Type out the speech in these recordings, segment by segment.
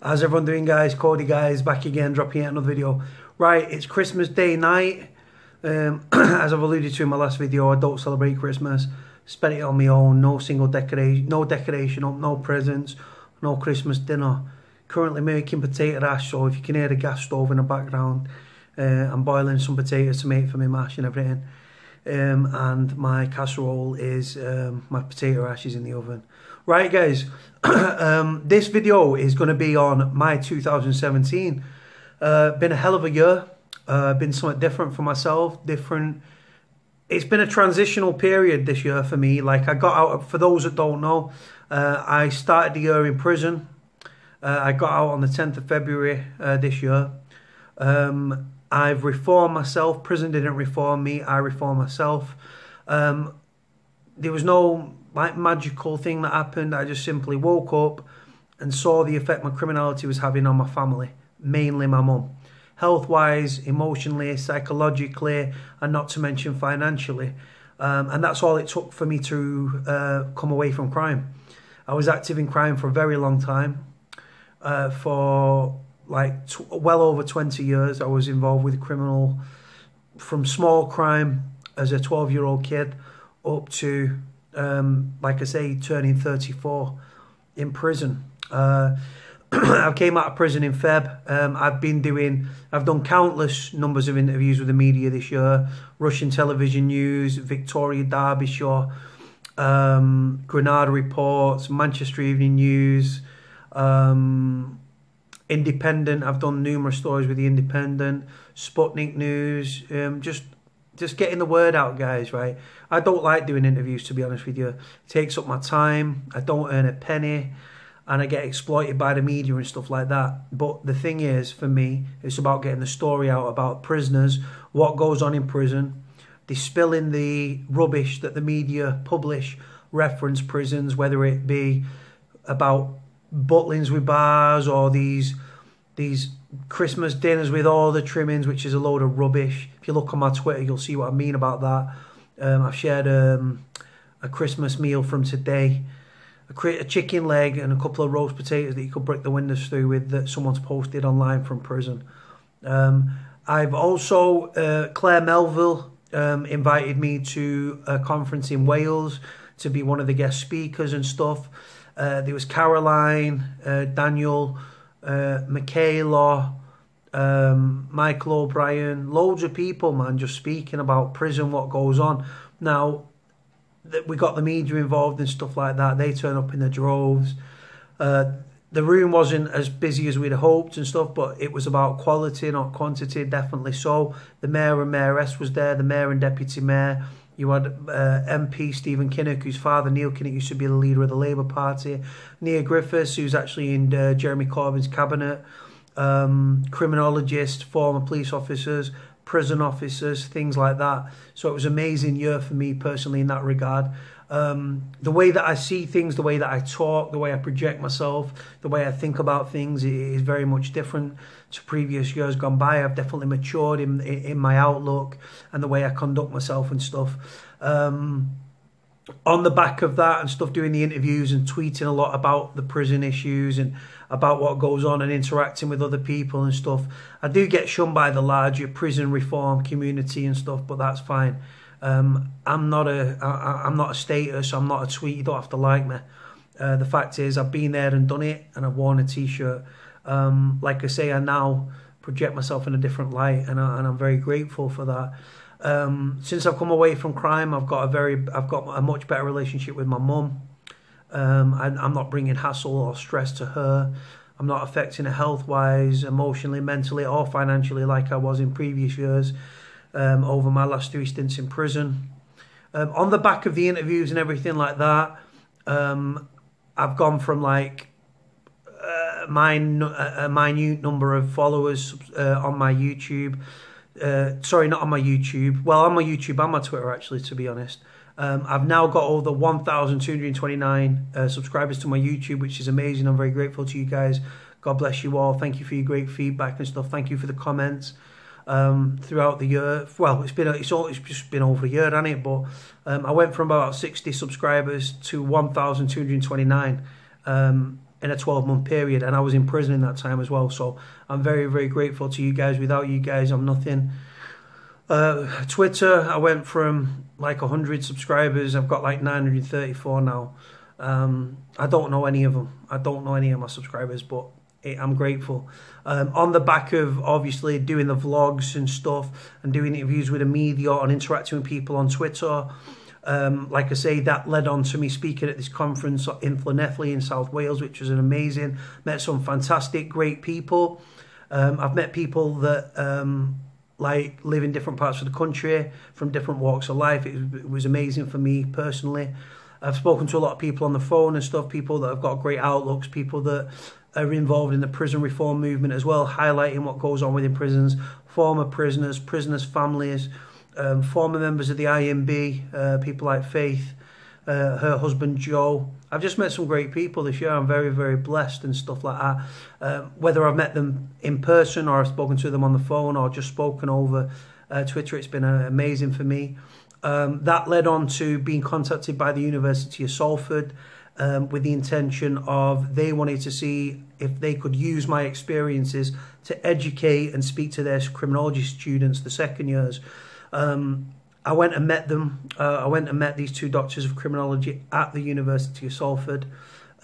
How's everyone doing, guys? Cody, guys, back again, dropping yet another video. Right, it's Christmas Day night. As I've alluded to in my last video, I don't celebrate Christmas. Spent it on my own. No single decoration, no decoration up, no presents, no Christmas dinner. Currently making potato hash, so if you can hear the gas stove in the background, I'm boiling some potatoes to make for my mash and everything. And my casserole is my potato hash is in the oven. Right, guys, this video is going to be on my 2017. Been a hell of a year. Been somewhat different for myself. It's been a transitional period this year for me. Like, I got out, for those that don't know, I started the year in prison. I got out on the 10th of February this year. I've reformed myself. Prison didn't reform me. I reformed myself. There was no magical thing that happened. I just simply woke up and saw the effect my criminality was having on my family, mainly my mum. Health-wise, emotionally, psychologically, and not to mention financially. And that's all it took for me to come away from crime. I was active in crime for a very long time. For like well over 20 years, I was involved with criminal, from small crime as a 12-year-old kid up to, like I say, turning 34 in prison. I came out of prison in Feb. I've done countless numbers of interviews with the media this year. Russian television news, Victoria Derbyshire, Granada Reports, Manchester Evening News, Independent. I've done numerous stories with the Independent, Sputnik News, just getting the word out, guys, right? I don't like doing interviews, to be honest with you. It takes up my time. I don't earn a penny, and I get exploited by the media and stuff like that. But the thing is, for me, it's about getting the story out about prisoners, what goes on in prison, dispelling the rubbish that the media publish, reference prisons, whether it be about butlins with bars or these Christmas dinners with all the trimmings, which is a load of rubbish. If you look on my Twitter, you'll see what I mean about that. I've shared a Christmas meal from today, a chicken leg and a couple of roast potatoes that you could break the windows through with, that someone's posted online from prison. I've also, Claire Melville invited me to a conference in Wales to be one of the guest speakers and stuff. There was Caroline, Daniel, Michaela, Michael O'Brien, loads of people, man, just speaking about prison, what goes on. Now, we got the media involved and stuff like that. They turn up in the droves. The room wasn't as busy as we'd hoped and stuff, but it was about quality, not quantity, definitely so. The mayor and mayoress was there, the mayor and deputy mayor. You had MP Stephen Kinnock, whose father, Neil Kinnock, used to be the leader of the Labour Party. Nia Griffiths, who's actually in Jeremy Corbyn's cabinet. Criminologists, former police officers, prison officers, things like that. So it was an amazing year for me personally in that regard. The way that I see things, the way that I talk, the way I project myself, the way I think about things is very much different to previous years gone by. I've definitely matured in my outlook and the way I conduct myself and stuff. On the back of that and stuff, doing the interviews and tweeting a lot about the prison issues and about what goes on and interacting with other people and stuff, I do get shunned by the larger prison reform community and stuff, but that's fine. I'm not a status, I'm not a tweet, you don't have to like me. The fact is, I've been there and done it, and I've worn a t-shirt. Like I say, I now project myself in a different light, and I'm very grateful for that. Since I've come away from crime, I've got a much better relationship with my mum. I'm not bringing hassle or stress to her. I'm not affecting her health-wise, emotionally, mentally, or financially like I was in previous years. Over my last 3 stints in prison. On the back of the interviews and everything like that, I've gone from like a minute number of followers on my YouTube. Sorry, not on my YouTube. Well, on my YouTube and my Twitter, actually, to be honest. I've now got over 1,229 subscribers to my YouTube, which is amazing. I'm very grateful to you guys. God bless you all. Thank you for your great feedback and stuff. Thank you for the comments. Throughout the year. Well, it's just been over a year, hasn't it? But I went from about 60 subscribers to 1,229 in a 12-month period, and I was in prison in that time as well. So I'm very, very grateful to you guys. Without you guys, I'm nothing. Twitter, I went from like 100 subscribers. I've got like 934 now. I don't know any of them. I don't know any of my subscribers, but I'm grateful. On the back of obviously doing the vlogs and stuff and doing interviews with the media and interacting with people on Twitter, like I say, that led on to me speaking at this conference in Llanelli in South Wales, which was an amazing. Met some fantastic, great people. I've met people that like live in different parts of the country from different walks of life. It was amazing for me personally. I've spoken to a lot of people on the phone and stuff, people that have got great outlooks, people that are involved in the prison reform movement as well, highlighting what goes on within prisons, former prisoners, prisoners' families, former members of the IMB, people like Faith, her husband Joe. I've just met some great people this year. I'm very, very blessed and stuff like that. Whether I've met them in person or I've spoken to them on the phone or just spoken over Twitter, it's been amazing for me. That led on to being contacted by the University of Salford with the intention of they wanted to see if they could use my experiences to educate and speak to their criminology students, the second years. I went and met them. I went and met these two doctors of criminology at the University of Salford.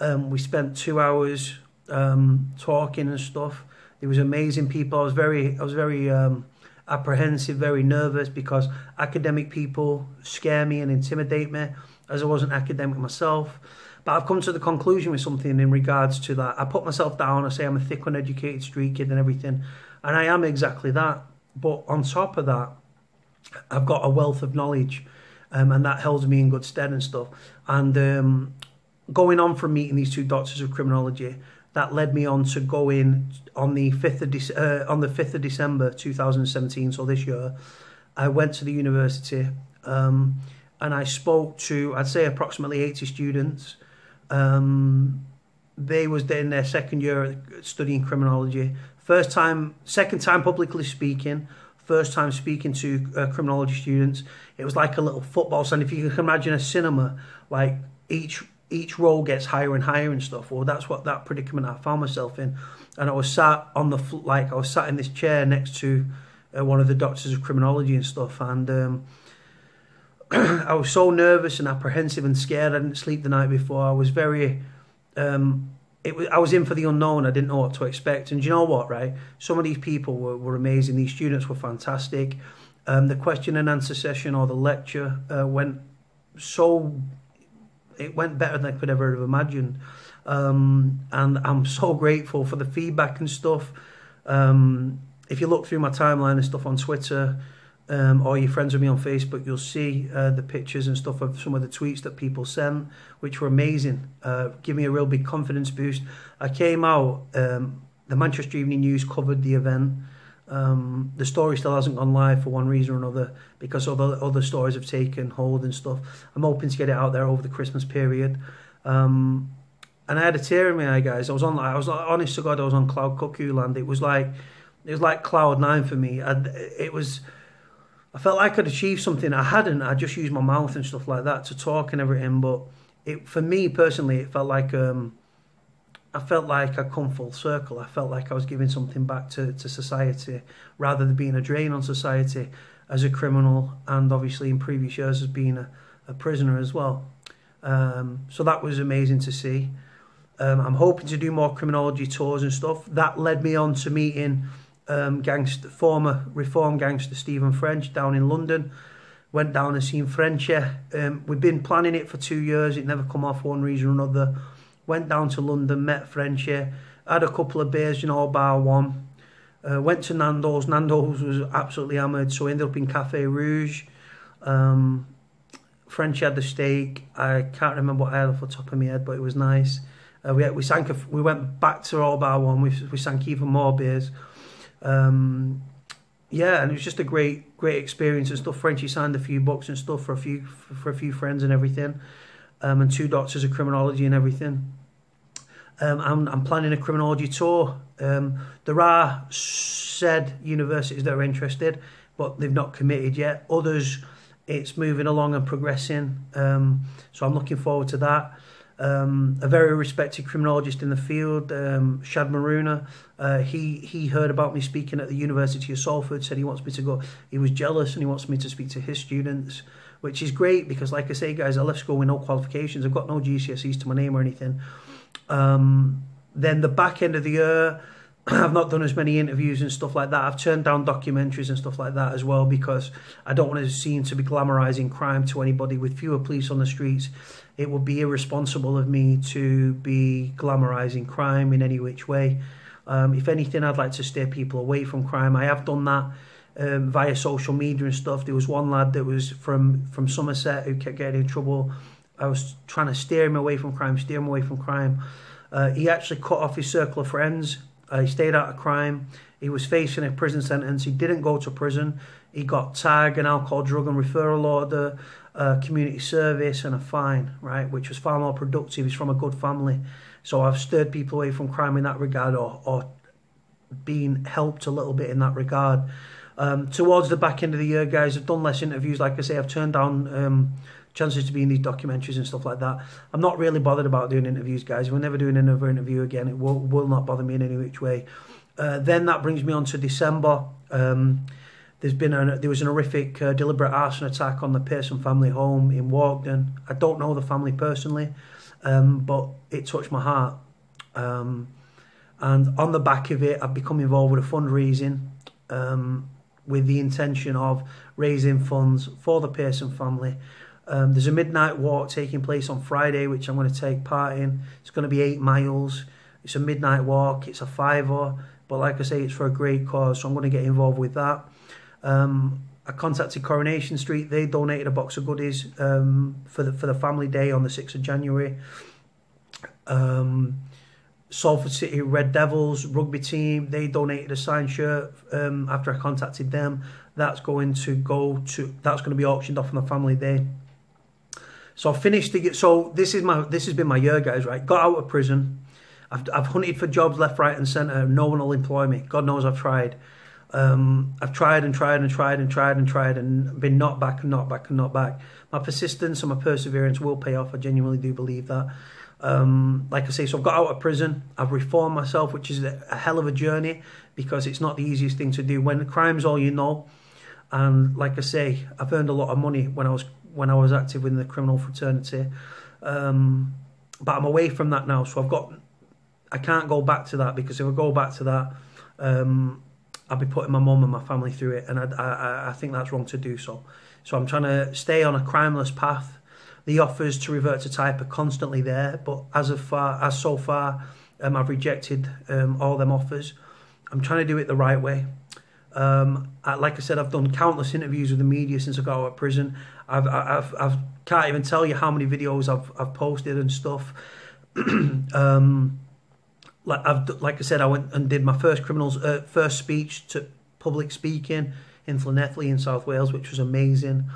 We spent 2 hours talking and stuff. It was amazing people. I was very apprehensive, very nervous, because academic people scare me and intimidate me, as I wasn't academic myself. But I've come to the conclusion with something in regards to that. I put myself down. I say I'm a thick, uneducated street kid and everything, and I am exactly that. But on top of that, I've got a wealth of knowledge, and that holds me in good stead and stuff. And going on from meeting these two doctors of criminology, that led me on to go in on the 5th of December 2017, so this year. I went to the university and I spoke to, I'd say, approximately 80 students. They was in their second year studying criminology. Second time publicly speaking. First time speaking to criminology students. It was like a little football stand. If you can imagine a cinema, like each row gets higher and higher and stuff. Well, that's what that predicament I found myself in. And I was sat on I was sat in this chair next to one of the doctors of criminology and stuff. And I was so nervous and apprehensive and scared. I didn't sleep the night before. I was very I was in for the unknown. I didn't know what to expect. And do you know what, right? Some of these people were amazing. These students were fantastic. The question and answer session or the lecture went better than I could ever have imagined. And I'm so grateful for the feedback and stuff. If you look through my timeline and stuff on Twitter, or you're friends with me on Facebook, you'll see the pictures and stuff of some of the tweets that people sent, which were amazing. Give me a real big confidence boost. I came out, the Manchester Evening News covered the event. The story still hasn't gone live for one reason or another, because other stories have taken hold and stuff. I'm hoping to get it out there over the Christmas period. And I had a tear in my eye, guys. I was honest to God, I was on cloud cuckoo land. It was like cloud nine for me. I felt like I'd achieved something. I hadn't. I just used my mouth and stuff like that to talk and everything. But for me personally, it felt like I'd come full circle. I felt like I was giving something back to society, rather than being a drain on society as a criminal, and obviously in previous years as being a prisoner as well. So that was amazing to see. I'm hoping to do more criminology tours and stuff. That led me on to meeting former reform gangster Stephen French down in London. Went down and seen Frenchy. We've been planning it for 2 years. It never come off for one reason or another. Went down to London, met Frenchy, had a couple of beers, bar one. Went to Nando's. Nando's was absolutely hammered, so I ended up in Cafe Rouge. Frenchy had the steak. I can't remember what I had off the top of my head, but it was nice. We went back to All Bar One. We sank even more beers. Yeah, and it was just a great experience and stuff. Frenchy signed a few books and stuff for a few friends and everything, and 2 doctors of criminology and everything. I'm planning a criminology tour. There are said universities that are interested, but they've not committed yet. Others, it's moving along and progressing. So I'm looking forward to that. a very respected criminologist in the field, Shad Maruna. He heard about me speaking at the University of Salford, said he wants me to go. He was jealous and he wants me to speak to his students, which is great because, like I say, guys, I left school with no qualifications. I've got no GCSEs to my name or anything. Then the back end of the year, I've not done as many interviews and stuff like that. I've turned down documentaries and stuff like that as well because I don't want to seem to be glamorising crime to anybody. With fewer police on the streets, it would be irresponsible of me to be glamorising crime in any which way. If anything, I'd like to steer people away from crime. I have done that via social media and stuff. There was one lad that was from Somerset who kept getting in trouble. I was trying to steer him away from crime, He actually cut off his circle of friends. He stayed out of crime. He was facing a prison sentence. He didn't go to prison. He got tag, an alcohol, drug and referral order, community service and a fine, right, which was far more productive. He's from a good family. So I've steered people away from crime in that regard, or been helped a little bit in that regard. Towards the back end of the year, guys, I've done less interviews. Like I say, I've turned down chances to be in these documentaries and stuff like that. I'm not really bothered about doing interviews, guys. We're never doing another interview again. It will not bother me in any which way. Then that brings me on to December. There was an horrific deliberate arson attack on the Pearson family home in Walkden. I don't know the family personally, but it touched my heart. And on the back of it, I've become involved with a fundraising with the intention of raising funds for the Pearson family. There's a midnight walk taking place on Friday, which I'm going to take part in. It's going to be 8 miles. It's a midnight walk. It's a $5, but like I say, it's for a great cause, so I'm going to get involved with that. I contacted Coronation Street. They donated a box of goodies for the family day on the 6th of January. Salford City Red Devils rugby team, they donated a signed shirt after I contacted them. That's going to be auctioned off on the family day. So I finished this has been my year, guys, right? Got out of prison. I've hunted for jobs left, right and centre. No one will employ me. God knows I've tried. I've tried and been knocked back and knocked back and knocked back. My persistence and my perseverance will pay off. I genuinely do believe that. Like I say, so I've got out of prison. I've reformed myself, which is a hell of a journey because it's not the easiest thing to do when crime's all you know. And like I say, I've earned a lot of money when I was active in the criminal fraternity, but I'm away from that now. So I can't go back to that, because if I go back to that, I'll be putting my mum and my family through it, and I think that's wrong to do so. So I'm trying to stay on a crimeless path. The offers to revert to type are constantly there, but so far, I've rejected all them offers. I'm trying to do it the right way. Like I said, I've done countless interviews with the media since I got out of prison. I can't even tell you how many videos I've posted and stuff. Like I said, I went and did my first speech to public speaking in Llanelli in South Wales, which was amazing.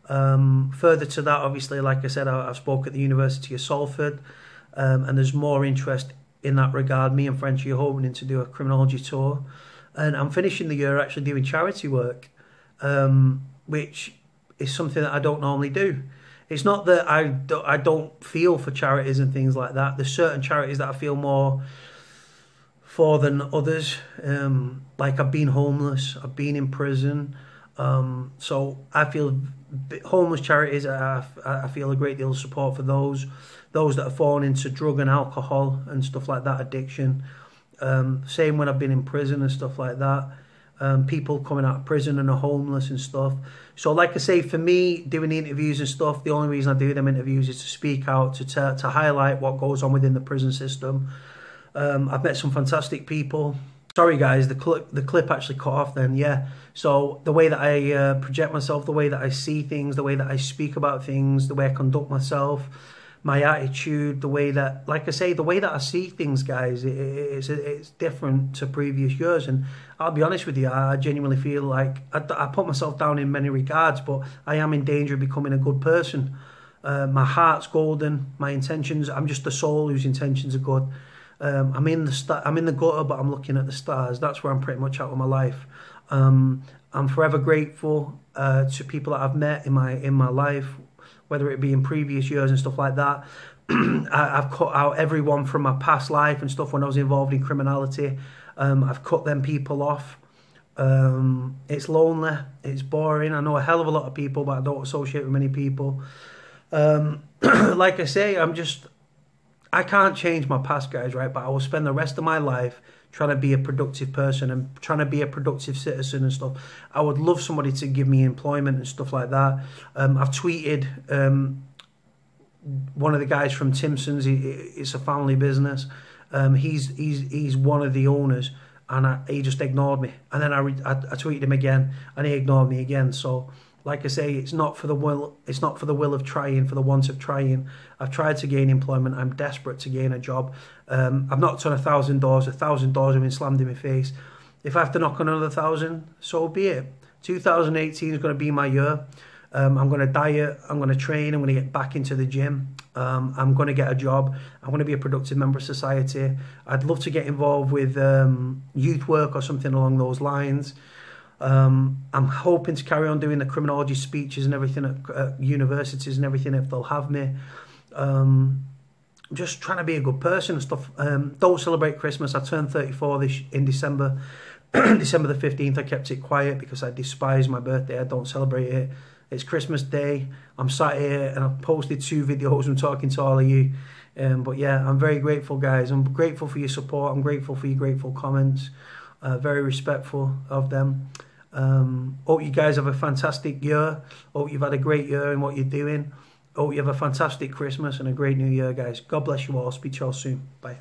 Further to that, obviously, like I said, I spoke at the University of Salford, and there's more interest in that regard. Me and Frenchie are hoping to do a criminology tour, and I'm finishing the year actually doing charity work, which is something that I don't normally do. It's not that I don't feel for charities and things like that. There's certain charities that I feel more for than others. Like I've been homeless, I've been in prison, so I feel homeless charities, I feel a great deal of support for those that have fallen into drug and alcohol and stuff like that, addiction. Same when I've been in prison and stuff like that. People coming out of prison and are homeless and stuff. So like I say, for me, doing the interviews and stuff, the only reason I do them interviews is to speak out, to highlight what goes on within the prison system. I've met some fantastic people. Sorry guys, the clip actually cut off then, yeah. So the way that I project myself, the way that I see things, the way that I speak about things, the way I conduct myself, my attitude, the way that, like I say, the way that I see things, guys, it's different to previous years. And I'll be honest with you, I genuinely feel like I put myself down in many regards, but I am in danger of becoming a good person. My heart's golden, my intentions, I'm just a soul whose intentions are good. I'm in the gutter, but I'm looking at the stars. That's where I'm pretty much at with my life. I'm forever grateful to people that I've met in my life, whether it be in previous years and stuff like that. I've cut out everyone from my past life and stuff when I was involved in criminality. I've cut them people off. It's lonely, it's boring. I know a hell of a lot of people, but I don't associate with many people. Like I say, I can't change my past, guys, right? But I will spend the rest of my life trying to be a productive person and trying to be a productive citizen and stuff. I would love somebody to give me employment and stuff like that. I've tweeted one of the guys from Timson's. It's a family business. He's one of the owners, and he just ignored me. And then I tweeted him again, and he ignored me again. So, like I say, it's not for the will. It's not for the will of trying, for the want of trying. I've tried to gain employment. I'm desperate to gain a job. I've knocked on 1,000 doors. 1,000 doors have been slammed in my face. If I have to knock on another 1,000, so be it. 2018 is going to be my year. I'm going to diet. I'm going to train. I'm going to get back into the gym. I'm going to get a job. I'm going to be a productive member of society. I'd love to get involved with youth work or something along those lines. I'm hoping to carry on doing the criminology speeches and everything at universities and everything if they'll have me. Just trying to be a good person and stuff. Don't celebrate Christmas. I turned 34 in December. December the 15th, I kept it quiet because I despise my birthday. I don't celebrate it. It's Christmas Day. I'm sat here and I've posted 2 videos. I'm talking to all of you. But yeah, I'm very grateful, guys. I'm grateful for your support. I'm grateful for your grateful comments. Very respectful of them. Hope you guys have a fantastic year. Hope you've had a great year in what you're doing. Hope you have a fantastic Christmas and a great New Year, guys. God bless you all. Speak to you all soon. Bye.